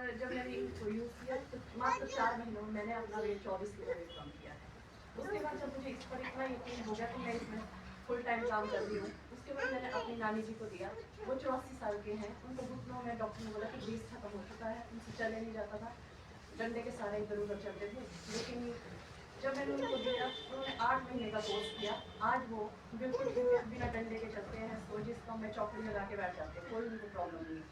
और जब मैंने इसको यूज़ किया तो मात्र 4 महीनों में मैंने अपना वेट 24 किलो वेट कम किया है। उसके बाद जब मुझे इस पर इतना यकीन हो गया कि मैं इसमें फुल टाइम काम कर रही हूँ, उसके बाद मैंने अपनी नानी जी को दिया। वो 84 साल के हैं, उनको घुटनों में डॉक्टर ने बोला कि ग्रीस खत्म हो चुका है, उनसे चले नहीं जाता था, डंडे के सहारे इधर उधर चलते थे। लेकिन जब मैंने उनको दिया उन्होंने 8 महीने का कोर्स किया। आज वो बिल्कुल बिना डंडे के चलते हैं, सोजिश कम में चौकड़ी लगा के बैठ जाते हैं, कोई उनको प्रॉब्लम नहीं।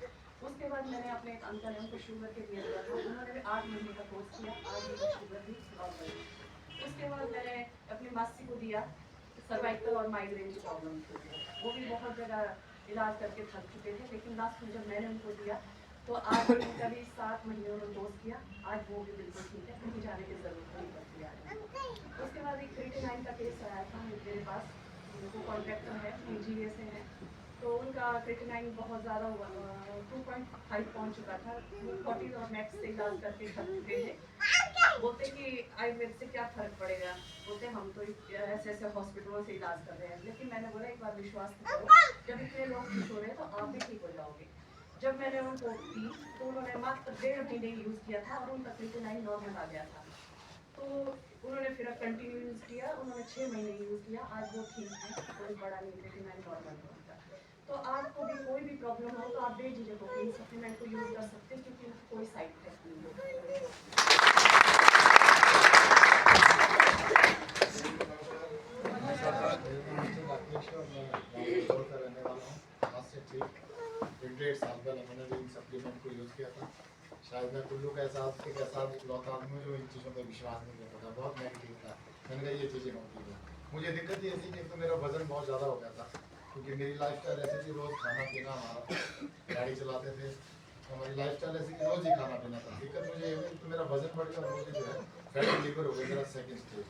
उसके बाद मैंने अपने एक अंकल है उनको शुगर के लिए दिया था, उन्होंने भी 8 महीने का कोर्स किया, आज उनकी शुगर भी नॉर्मल है। उसके बाद मैंने अपनी मासी को दिया, सर्वाइकल और माइग्रेन की प्रॉब्लम थी, वो भी बहुत जगह इलाज करके थक चुके थे। लेकिन लास्ट में जब मैंने उनको दिया तो आज उनका भी 7 महीने उन्होंने कोर्स किया, आज वो भी बिल्कुल ठीक है, कहीं जाने की ज़रूरत नहीं पड़ती आज। उसके बाद एक 39 का केस आया था मेरे पास, वो कॉन्ट्रैक्टर है, पीजीए से है, तो उनका 39 बहुत ज़्यादा हुआ, 2.5 पहुँच चुका था। वो 40 और मैक्स से इलाज करके थक चुके थे। बोलते कि आयुर्वेद से क्या फ़र्क पड़ेगा, बोलते हम तो ऐसे ऐसे हॉस्पिटलों से इलाज कर रहे हैं। लेकिन मैंने बोला एक बार विश्वास तो करो, जब इतने लोग खुश हो रहे हैं तो आप भी ठीक हो जाओगे। जब मैंने उनको दी तो उन्होंने मात्र 1.5 महीने यूज़ किया था और उनका 39 नॉर्मल आ गया था। तो उन्होंने फिर कंटिन्यू यूज़ किया, उन्होंने 6 महीने यूज़ किया, आज वो ठीक है, कोई बड़ा नहीं, 39 नॉर्मल है उनका। तो आपको भी कोई भी प्रॉब्लम हो तो आप बेझिझक होकर इन सप्लीमेंट को यूज़ कर सकते हैं, क्योंकि इनका कोई साइड इफेक्ट नहीं एक 1.5 साल पहले मैंने भी इन सप्लीमेंट को यूज़ किया था। शायद मैं कुल्लू का एहसास के साथ इकलौता आदमी जो इन चीज़ों पर विश्वास नहीं करता था, बहुत नेगेटिव था। मैंने कहा ये चीज़ें होती हैं। मुझे दिक्कत ये थी कि तो मेरा वज़न बहुत ज़्यादा हो गया था, क्योंकि मेरी लाइफस्टाइल ऐसी थी, रोज़ खाना पीना, हमारा गाड़ी चलाते थे, तो हमारी लाइफस्टाइल ऐसी कि रोज़ ही खाना पीना था। दिक्कत मुझे ये हुई तो मेरा वज़न बढ़ गया, मुझे जो है फैटी लीवर हो गया, मेरा सेकेंड स्टेज।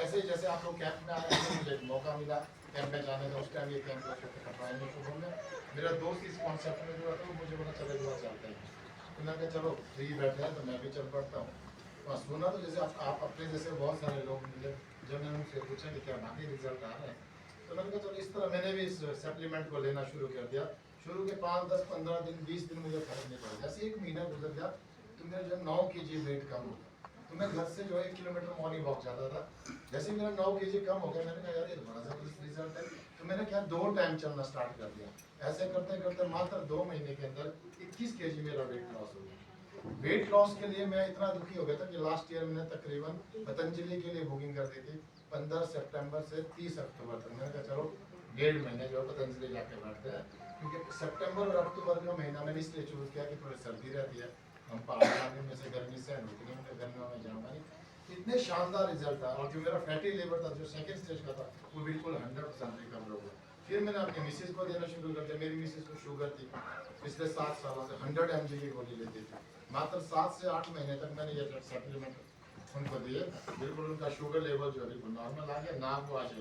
ऐसे ही जैसे आप लोग कैंप में आए थे, मुझे मौका मिला कैंप में जाने का, उस टाइम ये कैंप कटवाएंगे शुरू हो गया। मेरा दोस्त इस कॉन्सेप्ट में जो था वो मुझे बोला चले दुआ चलते हैं, तो मैं कहा चलो फ्री बैठे हैं तो मैं भी चल पड़ता हूँ। वहाँ सुना तो जैसे आप अपने जैसे बहुत सारे लोग मिले, जब मैंने उनसे पूछा कि क्या बाकी रिजल्ट आ रहे हैं, तो मैंने कहा चलो इस तरह मैंने भी इस सप्लीमेंट को लेना शुरू कर दिया। शुरू के 5, 10, 15 दिन, 20 दिन मुझे फर्क नहीं पड़ा। जैसे 1 महीना गुजर गया तो मेरा जब 9 kg वेट कम हो, तो मैं घर से जो 1 किलोमीटर मॉर्निंग वॉक जाता था। जैसे मेरा 9 kg कम हो गया, मैंने कहा यार ये बड़ा ज़बरदस्त रिजल्ट है, तो मैंने क्या 2 टाइम चलना स्टार्ट कर दिया। ऐसे करते करते मात्र 2 महीने के अंदर 21 kg मेरा वेट लॉस हो गया। वेट लॉस के लिए मैं इतना दुखी हो गया था कि लास्ट ईयर मैंने तकरीबन पतंजलि के लिए बुकिंग कर दी थी 15 सितंबर से 30 अक्टूबर तक। मैंने कहा चलो 1.5 महीने जो है पतंजलि जाके बैठते हैं, क्योंकि सितंबर और अक्टूबर का महीना मैंने इसलिए चूज किया कि थोड़ी सर्दी रहती है, हम पहाड़ी इलाके में से गर्मी से होती नहीं, गर्मियों में जाऊँगा नहीं। इतने शानदार रिजल्ट था, और जो मेरा फैटी लिवर था जो सेकेंड स्टेज का था वो बिल्कुल 100% रिकवर हो गया। फिर मैंने अपनी मिसेज को देना शुरू कर दिया। मेरी मिसेज को शुगर थी, पिछले 7 सालों से 100 mg की गोली लेती थी। मात्र 7 से 8 महीने तक मैंने ये सप्लीमेंट उनको दिए, बिल्कुल उनका शुगर लेवल जो है बिल्कुल नॉर्मल आ गया। ना वो आज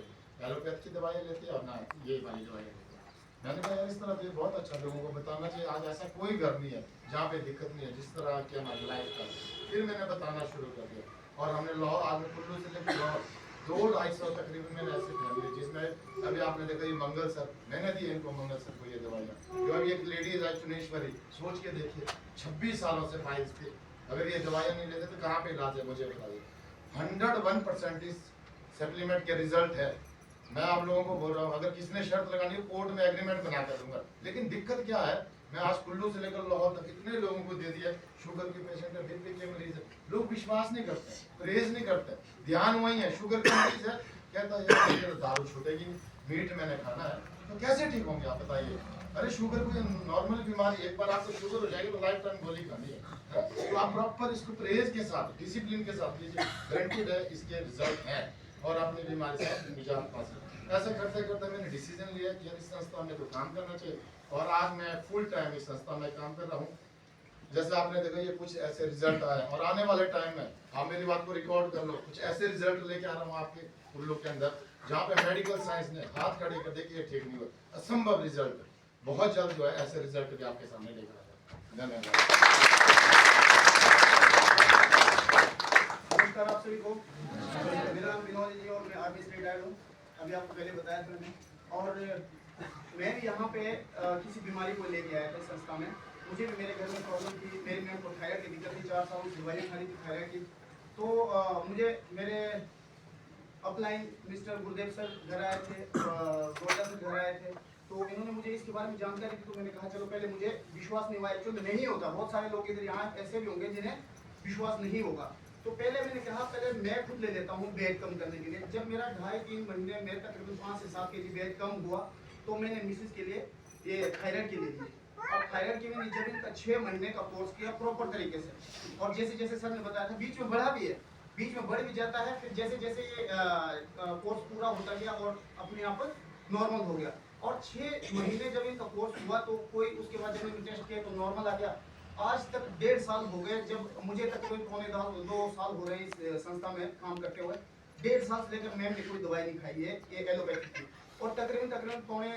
एलोपैथ की दवाई लेती है और ना ये वाली दवाई लेती है। मैंने कहा यार इस तरह तो बहुत अच्छा, लोगों को बताना चाहिए। आज ऐसा कोई घर नहीं है जहाँ पे दिक्कत नहीं है, जिस तरह की हमारी लाइफ का। फिर मैंने बताना शुरू कर दिया, और हमने लाहौर, आगे कुल्लू से लेकर लाहौर 200-250 तकरीबन मैंने ऐसे फैमिली, जिसमें अभी आपने देखा ये मंगल सर, मैंने दी इनको मंगल सर को ये दवाइयाँ। जो अभी एक लेडीज है चुनेश्वरी, सोच के देखिए 26 सालों से फाइल्स थे, अगर ये दवाइयाँ नहीं लेते तो कहाँ पे इलाज है मुझे बताइए। 101% इस सप्लीमेंट के रिजल्ट है। मैं आप लोगों को बोल रहा हूँ, अगर किसी ने शर्त लगानी है कोर्ट में एग्रीमेंट बना कर दूंगा। लेकिन दिक्कत क्या है, मैं आज कुल्लू से लेकर लाहौर तक इतने लोगों को दे दिया, शुगर के पेशेंट है, बीपी के मरीज है, लोग विश्वास नहीं करते, परहेज नहीं करते, ध्यान वही है। शुगर का मरीज है, कहता है यार दारू छूटेगी, मीट मैंने खाना है, तो कैसे ठीक होंगे आप बताइए। अरे शुगर कोई नॉर्मल बीमारी, एक बार आपको शुगर हो जाएगी तो लाइफ टाइम गोली खानी है। तो आप प्रॉपर इसको परहेज के साथ, डिसिप्लिन के साथ लीजिए, गारंटीड है इसके रिजल्ट हैं, और अपनी बीमारी से निजात पा सकते। ऐसा करते करते मैंने डिसीजन लिया कि इस संस्था में तो काम करना चाहिए, और आज मैं फुल टाइम इस संस्था में काम कर रहा हूँ। जैसे आपने देखा ये कुछ ऐसे रिजल्ट आए, और आने वाले टाइम में आप मेरी बात को रिकॉर्ड कर लो, कुछ ऐसे रिजल्ट लेके आ रहा हूँ आपके कुल्लू के अंदर, जहाँ पे मेडिकल साइंस ने हाथ खड़े कर दिए कि ये ठीक नहीं हुआ, असंभव रिजल्ट। बहुत जल्द जो है ऐसे रिजल्ट भी आपके सामने लेकर आ जाए। धन्यवाद। नमस्कार आप सभी को, मेरा नाम विनोद जी और मैं आर्मी से रिटायर्ड हूँ, अभी आपको पहले बताया था मैंने। और मैं भी यहाँ पे किसी बीमारी को लेके आया था इस संस्था में। मुझे भी मेरे घर में प्रॉब्लम थी, मेरे में थायराइड की दिक्कत थी, 4 साल दवाइयाँ खानी थी थायराइड की। तो मुझे मेरे अपलाइन मिस्टर गुरुदेव सर घर आए थे, गोल्डा सर घर आए थे, तो इन्होंने मुझे इसके बारे में जानकारी दी। तो मैंने कहा चलो, पहले मुझे विश्वास नहीं हुआ, एक्चुअली नहीं होता, बहुत सारे लोग इधर यहाँ ऐसे भी होंगे जिन्हें विश्वास नहीं होगा। तो पहले मैंने कहा पहले मैं खुद ले लेता हूँ वेट कम करने के लिए। जब मेरा 2.5-3 महीने में तकरीबन 5 से 7 kg वेट कम हुआ, तो मैंने मिसेस के लिए ये थायराइड के लिए दी। अब थायराइड के मैंने जब इनका 6 महीने का कोर्स किया प्रॉपर तरीके से, और जैसे जैसे सर ने बताया था बीच में बढ़ा भी है, बीच में बढ़ भी जाता है, फिर जैसे जैसे ये कोर्स पूरा होता गया और अपने आप नॉर्मल हो गया। और 6 महीने जब इनका कोर्स हुआ तो कोई उसके बाद जब मैंने टेस्ट किया तो नॉर्मल आ गया। आज तक 1.5 साल हो गए, जब मुझे तकरीबन 2 साल हो रहे इस संस्था में काम करते हुए। 1.5 साल से लेकर मैम ने कोई दवाई नहीं खाई है ये एलोपैथिक की, और तकरीबन पौने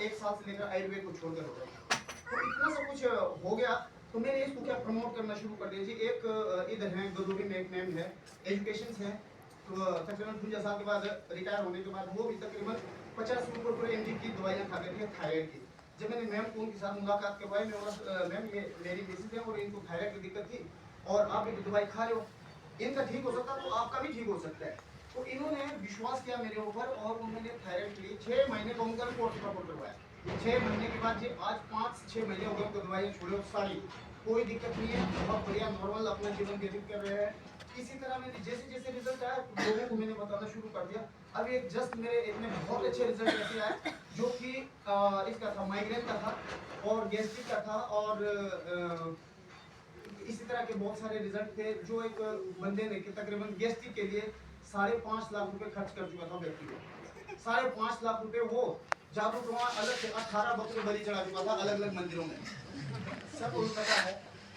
1 साल से लेकर आयुर्वेद को छोड़कर हो गया। तो इतना सब कुछ हो गया, तो मैंने इसको क्या प्रमोट करना शुरू कर दिया जी। एक इधर है गदूरी में एक मैम है, एजुकेशन है, तो तकरीबन 52 साल के बाद रिटायर होने के बाद वो भी तकरीबन 50 रुपये mg की दवाइयाँ खा रही है थायराइड की। जब मैंने मैम को उनके साथ मुलाकात करवाई, मैं बोला मैम ये मेरी मिसेज है और इनको थायराइड की दिक्कत थी और आप एक दवाई खा रहे हो, इनका ठीक हो सकता है तो आपका भी ठीक हो सकता है। तो इन्होंने विश्वास किया मेरे ऊपर और उन्होंने थायराइड के लिए 6 महीने का उनका कोर्स करवाया। 6 महीने के बाद जी आज 5-6 महीने हो गए उनको दवाइयाँ छोड़े सारी, कोई दिक्कत नहीं है, बहुत बढ़िया नॉर्मल अपना जीवन व्यतीत कर रहे हैं। इसी तरह मैंने जैसे जैसे रिजल्ट आया लोगों को मैंने बताना शुरू कर दिया। अब एक जस्ट मेरे इतने बहुत अच्छे रिजल्ट ऐसे आए जो कि इसका था माइग्रेन का था और गैस्ट्रिक का था, और इसी तरह के बहुत सारे रिजल्ट थे। जो एक बंदे ने तकरीबन गैस्ट्रिक के लिए 5.5 लाख रुपए खर्च कर चुका था व्यक्ति को, 5.5 लाख रुपए वो जागरूक वहाँ अलग से 18 बकरे बलि चढ़ा चुका था अलग अलग मंदिरों में, सब उनको पता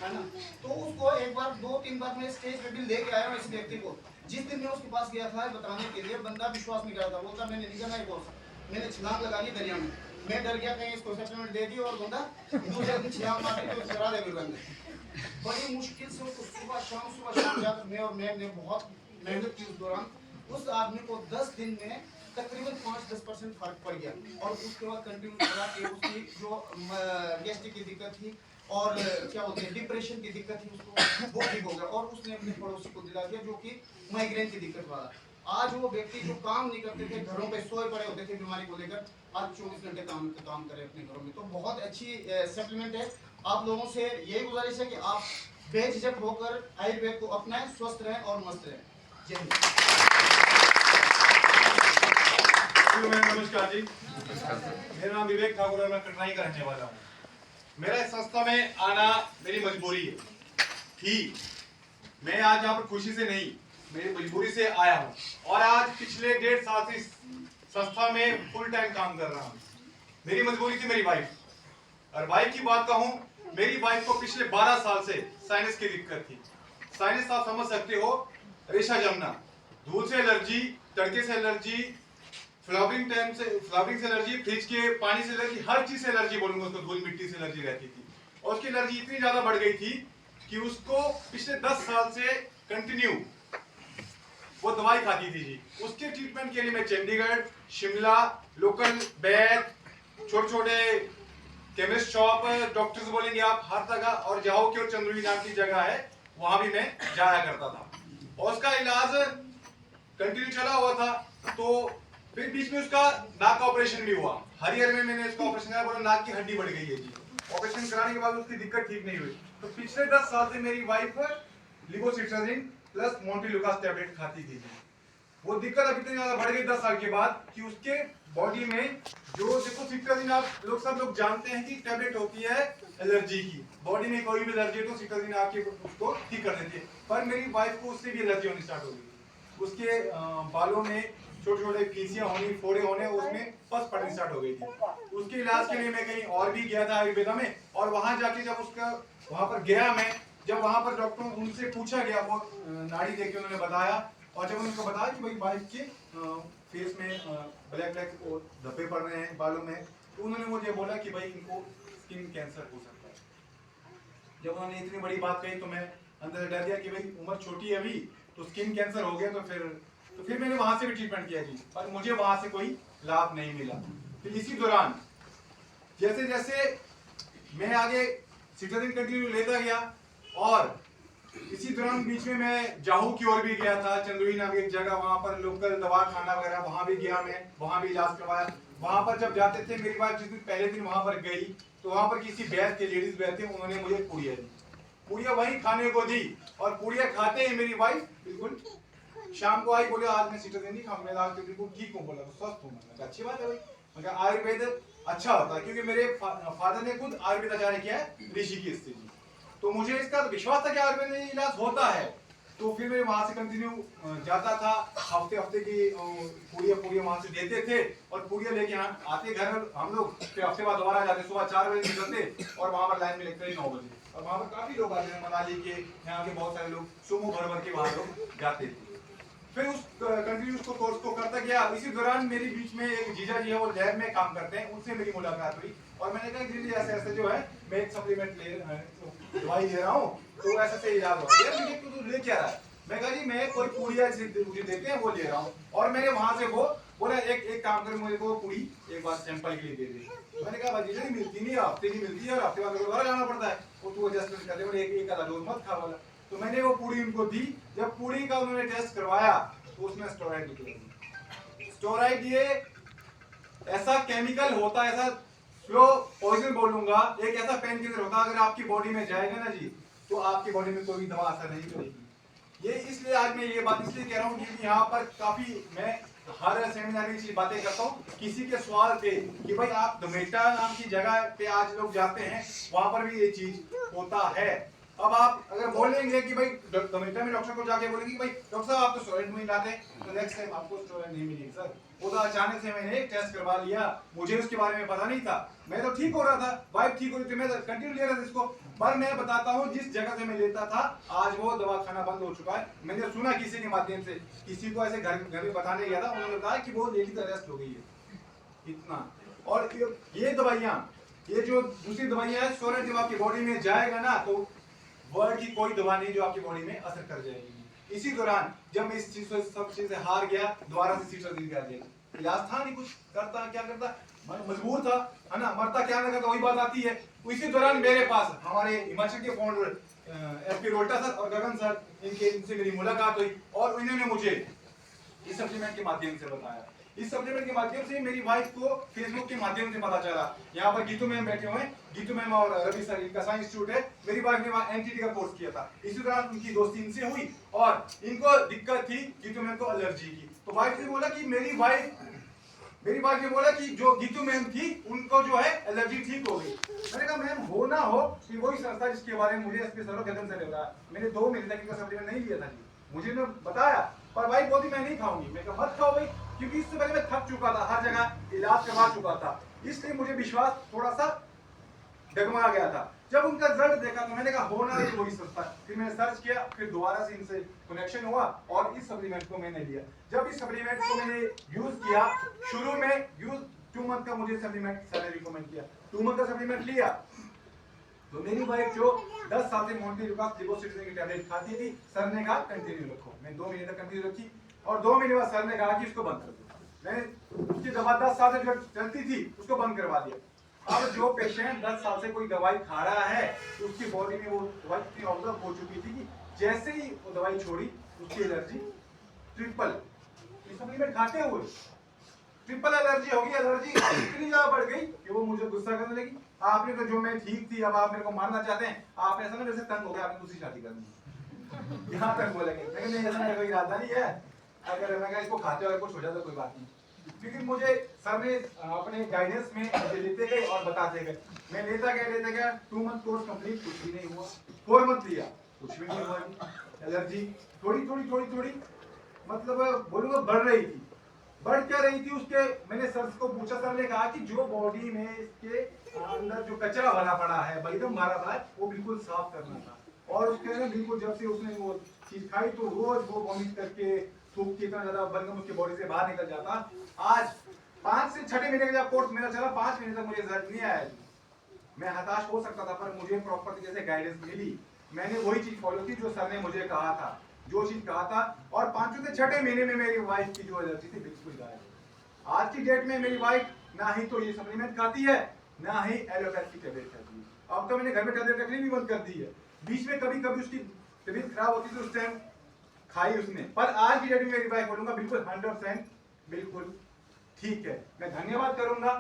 है ना। तो उसको एक बार 2-3 बार मैं स्टेज पे भी लेके आया हूँ इस व्यक्ति को। जिस दिन मैं उसके पास गया था बताने के लिए, बंदा विश्वास नहीं कर रहा था, बोलता मैंने नहीं करना है कोर्स, मैंने छलांग लगा ली दरिया में, मैं डर गया कहीं इसको सप्लीमेंट दे दी और बंदा दूसरे दिन छलांग मार दी तो चला दे बंदे। बड़ी मुश्किल से उसको सुबह शाम जाकर मैं और मैम ने बहुत मेहनत की उस दौरान। उस आदमी को 10 दिन में तकरीबन 5-10% फर्क पड़ गया, और उसके बाद कंटिन्यू करा कि उसकी जो गैस्ट्रिक की दिक्कत थी और क्या बोलते हैं डिप्रेशन की दिक्कत थी उसको वो ठीक हो गया, और उसने अपने पड़ोसी को दिला दिया जो कि माइग्रेन की दिक्कत वाला। आज वो व्यक्ति जो काम नहीं करते थे, घरों पे सोए पड़े होते थे बीमारी को लेकर, आज 24 घंटे काम करे अपने घरों में। तो बहुत अच्छी सप्लीमेंट है। आप लोगों से यही गुजारिश है कि आप बेझिझक होकर आयुर्वेद को अपनाएं, स्वस्थ रहें और मस्त रहें। जय हिंद। नमस्कार जी, मेरा नाम विवेक ठाकुर है, मैं कटराई का रहने वाला हूँ। मेरा इस संस्था में आना मेरी मजबूरी है थी। मैं आज यहाँ पर खुशी से नहीं, मेरी मजबूरी से आया हूँ, और आज पिछले 1.5 साल से इस संस्था में फुल टाइम काम कर रहा हूँ। मेरी मजबूरी थी मेरी वाइफ, और वाइफ की बात कहूँ, मेरी वाइफ को पिछले 12 साल से साइनस की दिक्कत थी। साइनस आप समझ सकते हो, रेशा जमना, धूल से एलर्जी, तड़के से एलर्जी, फ्लावरिंग से एलर्जी, फ्रिज के पानी से एलर्जी, हर चीज से एलर्जी बोलूंगा उसको, धूल मिट्टी से एलर्जी रहती थी। और उसकी एलर्जी इतनी ज्यादा बढ़ गई थी कि उसको पिछले 10 साल से कंटिन्यू वो दवाई खाती थी जी। उसके ट्रीटमेंट के लिए मैं चंडीगढ़, शिमला, लोकल वैद, छोटे छोटे केमिस्ट शॉप, डॉक्टर्स बोलेंगे आप, हर जगह, और जाओ की और चंद्रुली नाम की जगह है, वहां भी मैं जाया करता था। और उसका इलाज कंटिन्यू चला हुआ था। तो फिर बीच में उसका नाक का ऑपरेशन भी हुआ। हरियर में मैंने उसका ऑपरेशन कराया, बोला नाक की हड्डी बढ़ गई है जी। ऑपरेशन कराने के बाद उसकी दिक्कत ठीक नहीं हुई। तो पिछले 10 साल से मेरी वाइफ लिवोसिट्राजिन प्लस मोंटेलुकास टैबलेट खाती थी। वो दिक्कत अब इतनी ज्यादा बढ़ गई 10 साल के बाद कि उसके बॉडी में जो देखो सिट्राजिन, आप लोग सब लोग जानते हैं कि टैबलेट होती है एलर्जी की। बॉडी में कोई भी एलर्जी है तो सिट्राजिन आपके उसको ठीक कर देती है, पर मेरी वाइफ को उससे भी एलर्जी होनी स्टार्ट हो गई। उसके बालों में छोटे छोटे फीसियां होनी, फोड़े होने, उसमें पस पड़नी स्टार्ट हो गई थी। उसके इलाज के लिए मैं कहीं और भी गया था आयुर्वेदा में, और वहां जाके जब उसका वहां पर गया मैं, जब वहां पर डॉक्टर उनसे पूछा गया, वो नाड़ी देख के उन्होंने बताया, और जब उनको बताया कि भाई वाइफ के फेस में ब्लैक ब्लैक धब्बे पड़ रहे हैं बालों में, तो उन्होंने मुझे बोला कि भाई इनको स्किन कैंसर हो सकता है। जब उन्होंने इतनी बड़ी बात कही तो मैं अंदर से डर गया कि भाई उम्र छोटी है अभी, तो स्किन कैंसर हो गया तो फिर मैंने वहां से भी ट्रीटमेंट किया जी, पर मुझे वहां से कोई लाभ नहीं मिला। फिर इसी दौरान जैसे जैसे मैं आगे सिट्राजिन कंटिन्यू लेता गया, और इसी दौरान बीच में मैं जाहू की ओर भी गया था, चंद्रोई नाम की एक जगह, वहां पर लोकल दवा खाना वगैरह वहां भी गया, मैं वहां भी इलाज करवाया। वहां पर जब जाते थे, मेरी बात जिस दिन पहले दिन वहां पर गई तो वहां पर किसी बैद के लेडीज बैद थे, उन्होंने मुझे पूड़िया दी, पूड़िया वही खाने को दी। और पूड़िया खाते ही मेरी वाइफ बिल्कुल शाम को आई, बोले आज मैं सिट्राजिन नहीं खाऊंगा, मैं आज बिल्कुल ठीक हूँ, बोला तो स्वस्थ हूँ। मैंने कहा अच्छी बात है भाई, मैं कहा आयुर्वेद अच्छा होता है, क्योंकि मेरे फादर ने खुद आयुर्वेद आचार्य किया है ऋषिकेश से जी, तो मुझे इसका विश्वास था कि आयुर्वेद में इलाज होता है। तो फिर मैं वहां से कंटिन्यू जाता था, हफ्ते हफ्ते की पूड़िया वहां से देते थे, और पूड़िया लेके यहाँ आते घर हम लोग, फिर हफ्ते बाद दोबारा जाते, सुबह 4 बजे निकलते और वहां पर लाइन में लगते थे 9 बजे, और वहां पर काफी लोग आते थे, मनाली के यहाँ के बहुत सारे लोग सुमो भर के वहां लोग जाते थे। फिर उस कंटिन्यू उसको कोर्स को करता गया। इसी दौरान मेरी बीच में एक जीजा जी है, वो लैब में काम करते हैं, उनसे मेरी मुलाकात हुई, और मैंने कहा जी ऐसे ऐसे जो है मैं एक सप्लीमेंट दवाई ले रहा हूँ, तो ऐसे इलाज हो यार, मुझे तू ले क्या रहा है? मैं कहा जी मैं कोई पूड़िया मुझे देते हैं वो ले रहा हूँ, और मैंने वहां से वो बोला एक काम कर, मुझे वो पूड़ी एक बार सैंपल के लिए दे दे। मैंने कहा भाई जी मिलती नहीं, हफ्ते की मिलती है, और हफ्ते बाद दोबारा जाना पड़ता है, वो तू एडजस्टमेंट कर दे, एक आधा डोज मत खा वाला। तो मैंने वो पूड़ी उनको दी। जब पूड़ी का उन्होंने टेस्ट करवाया तो उसमें स्टेरॉइड निकले। स्टेरॉइड ये ऐसा केमिकल होता है, ऐसा स्लो पॉइजन बोलूंगा, एक ऐसा पेन किलर होता है, अगर आपकी बॉडी में जाएगा ना जी, तो आपकी बॉडी में कोई दवा असर नहीं करेगी। ये इसलिए आज मैं ये बात इसलिए कह रहा हूँ क्योंकि यहाँ पर काफी मैं हर सेमिनार में ये बातें करता हूँ। किसी के सवाल थे कि भाई आप दमेटा नाम की जगह पे आज लोग जाते हैं, वहां पर भी ये चीज होता है। अब आप अगर बोलेंगे कि भाई दमेटा में डॉक्टर को जाके बोलेंगे कि भाई डॉक्टर साहब आप तो स्टूडेंट नहीं लाते, तो नेक्स्ट टाइम आपको स्टूडेंट नहीं मिलेगी सर। वो तो अचानक से मैंने एक टेस्ट करवा लिया, मुझे उसके बारे में पता नहीं था, मैं तो ठीक हो रहा था, वाइफ ठीक हो रही थी, मैं कंटिन्यू ले रहा था इसको। पर मैं बताता हूँ जिस जगह से मैं लेता था आज वो दवाखाना बंद हो चुका है। मैंने सुना किसी के माध्यम से, किसी को ऐसे घर में बताने गया था, उन्होंने बताया कि वो लेडी अरेस्ट हो गई है, इतना। और ये दवाइयाँ, ये जो दूसरी दवाइयाँ है, स्टोरेज जब आपकी बॉडी में जाएगा ना, तो वर्ड की कोई दवा नहीं जो आपकी बॉडी में असर कर जाएगी। इसी दौरान जब मैं इस चीज से सब चीज से हार गया, दोबारा से सिट्राजिन कर दिया, इलाज था नहीं, कुछ करता क्या करता, मजबूर था, है ना, मरता क्या लगा, तो वही बात आती है। इसी दौरान मेरे पास हमारे हिमाचल के फाउंडर एसपी रोल्टा सर और गगन सर, इनसे मेरी मुलाकात हुई, और इन्होंने मुझे इस सप्लीमेंट के माध्यम से बताया। इस सप्लीमेंट के माध्यम से मेरी वाइफ को फेसबुक के माध्यम से पता चला। यहाँ पर गीतू मैम बैठे हुए हैं, गीतू मैम और रवि सर, इनका साइंस इंस्टीट्यूट है, मेरी वाइफ ने वहाँ एनटीटी का कोर्स किया था। इसी दौरान उनकी दोस्ती इनसे हुई, और इनको दिक्कत थी गीतू मैम को एलर्जी की, तो वाइफ ने बोला कि मेरी वाइफ ने बोला कि जो गीतू मैम थी उनको जो है एलर्जी ठीक हो गई। मैंने कहा मैम हो ना हो कि वही संस्था जिसके बारे में मुझे एसपी सर और गगन सर ने बताया। मैंने 2 महीने तक इनका सप्लीमेंट नहीं लिया था जी, मुझे ने बताया, पर भाई बोली मैं नहीं खाऊंगी। मैं कहा मत खाओ भाई, क्योंकि इससे पहले मैं थक चुका था, हर जगह इलाज करवा चुका था, इसलिए मुझे विश्वास थोड़ा सा डगमगा गया था। जब उनका रिजल्ट देखा तो मैंने कहा होना है वही सस्ता। फिर मैंने सर्च किया, फिर दोबारा से इनसे कनेक्शन हुआ, और इस सप्लीमेंट को मैंने लिया। जब इस सप्लीमेंट को मैंने यूज किया, शुरू में यूज 2 मंथ का मुझे सप्लीमेंट सर ने रिकमेंड किया, 2 मंथ का सप्लीमेंट लिया, तो मेरी वाइफ जो 10 साल से मोंटेलुकास लिवोसिट्रिजिन की टैबलेट खाती थी, सर ने कहा कंटिन्यू रखो। मैं 2 महीने तक कंटिन्यू रखी, और 2 महीने बाद सर ने कहा कि इसको बंद कर दो। मैंने उसकी दवा 10 साल से जो चलती थी उसको बंद करवा दिया। अब जो पेशेंट 10 साल से कोई दवाई खा रहा है, तो उसकी बॉडी में वो दवाई इतनी ऑब्जर्व हो चुकी थी कि जैसे ही वो दवाई छोड़ी उसकी एलर्जी ट्रिपल, सप्लीमेंट खाते हुए ट्रिपल एलर्जी हो गई। एलर्जी इतनी ज्यादा बढ़ गई कि वो मुझे गुस्सा करने लगी। आपने तो जो मैं ठीक थी, अब आप मेरे को मारना चाहते हैं, आपने ऐसा ना मेरे से तंग हो गया, आपने दूसरी शादी करनी, यहाँ तक बोलेंगे। लेकिन ऐसा मेरा कोई इरादा नहीं है, अगर मैं इसको खाते हुए कुछ हो जाता कोई बात नहीं, क्योंकि मुझे सर ने अपने गाइडेंस में मुझे लेते गए और बताते गए, मैं लेता गया। 2 मंथ कोर्स कंप्लीट, कुछ भी नहीं हुआ। 4 मंथ लिया, कुछ भी नहीं हुआ। एलर्जी थोड़ी मतलब बोलूंगा बढ़ रही थी। बढ़ क्या रही थी उसके, मैंने सर को पूछा, सर ने कहा कि जो बॉडी में इसके अंदर जो कचरा भरा पड़ा है, बलगम भरा पड़ा है, वो बिल्कुल साफ करना था। और उसके ना बिल्कुल जब से उसने वो चीज खाई तो रोज वो वॉमिट करके थूक के इतना ज्यादा बलगम उसकी बॉडी से बाहर निकल जाता। आज 5 से 6 महीने का कोर्स मेरा चला, 5 महीने तक मुझे रिजल्ट नहीं आया। मैं हताश हो सकता था, पर मुझे प्रॉपर तरीके से गाइडेंस मिली। मैंने वही चीज फॉलो की जो सर ने मुझे कहा था, जो चीज कहा था, और 5 से 6 महीने में मेरी वाइफ की जो एलर्जी थी बिल्कुल गायब। आज की डेट में मेरी वाइफ ना ही तो ये सप्लीमेंट खाती है, ना ही एलोपैथी की टैबलेट खाती है। अब तो मैंने घर में टैबलेट रखनी भी बंद कर दी है। बीच में कभी कभी उसकी तबीयत खराब होती तो उस टाइम खाई उसने, पर आज की डेट में मेरी वाइफ बोलूंगा बिल्कुल 100% बिल्कुल ठीक है। मैं धन्यवाद करूंगा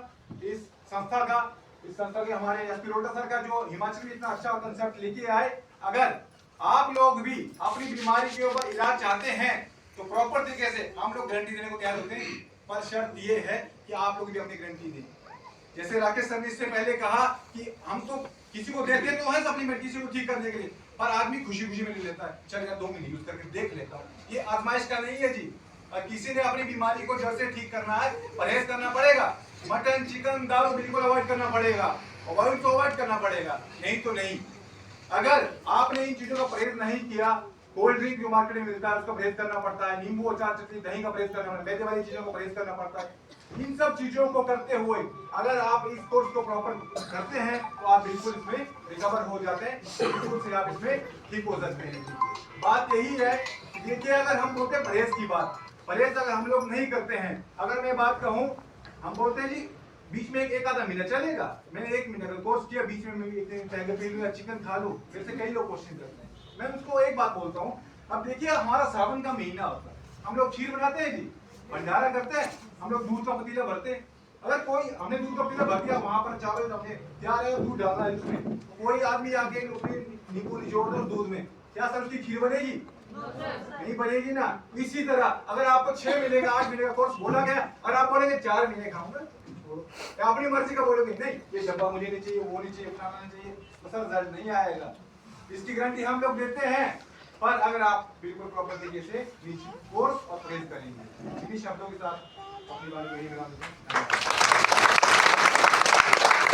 इस संस्था का, इस संस्था के हमारे एसपी रोहटा सर का जो हिमाचल में इतना अच्छा कंसेप्ट लेके आए। अगर आप लोग भी अपनी बीमारी के ऊपर इलाज चाहते हैं तो प्रॉपर तरीके से हम लोग गारंटी देने को तैयार होते हैं, पर शर्त ये है कि आप लोग भी अपनी गारंटी दें। जैसे राकेश सर ने इससे पहले कहा कि हम तो किसी को देते तो है सप्लीमेंट किसी को ठीक करने के लिए, पर आदमी खुशी खुशी में ले लेता है, चल यार 2 महीने यूज करके देख लेता हूँ। ये आजमाइश का नहीं है जी। और किसी ने अपनी बीमारी को जड़ से ठीक करना है, परहेज करना पड़ेगा। मटन चिकन दारू बिल्कुल अवॉइड करना पड़ेगा, ऑयल तो अवॉइड करना पड़ेगा, नहीं तो नहीं। अगर आपने इन चीजों का परहेज नहीं किया, कोल्ड ड्रिंक जो मार्केट में मिलता है उसका परहेज करना पड़ता है, नींबू अचार चटनी दही का परहेज करना पड़ता है, मैदे वाली चीजों का परहेज करना पड़ता है। इन सब चीजों को करते हुए अगर आप इस कोर्स को प्रॉपर करते हैं तो आप बिल्कुल इसमें रिकवर हो जाते हैं, बिल्कुल से आप इसमें ठीक हो सकते हैं। बात यही है, देखिए अगर हम बोलते हैं परहेज की बात, परहेज अगर हम लोग नहीं करते हैं, अगर मैं बात कहूँ, हम बोलते हैं जी बीच में एक आधा महीना चलेगा, मैंने 1 महीने का कोर्स किया, बीच में मैं चिकन खा लूं, मेरे से कई लोग क्वेश्चन करते हैं। मैं उसको एक बात बोलता हूँ, अब देखिए हमारा सावन का महीना होता है, हम लोग खीर बनाते हैं जी, भंडारा करते हैं, हम लोग दूध का पतीला भरते हैं। अगर कोई हमने दूध का पतीला भर दिया, वहां पर चावल हमने तैयार है, दूध डालना है इसमें, कोई आदमी आके नींबू निचोड़ दो दूध में, क्या सर उसकी खीर बनेगी? नहीं बनेगी ना। इसी तरह अगर आपको 6 महीने का 8 महीने का कोर्स बोला गया और आप बोलेंगे 4 महीने खाऊंगा, या अपनी मर्जी का बोलोगे नहीं ये डब्बा मुझे नहीं चाहिए, वो नहीं चाहिए, खाना नहीं चाहिए, तो सर रिजल्ट नहीं आएगा। इसकी गारंटी हम लोग देते हैं, पर अगर आप बिल्कुल प्रॉपर तरीके से कोर्स और परहेज करेंगे। इन्हीं शब्दों के साथ अपनी बात को यही बना देते हैं।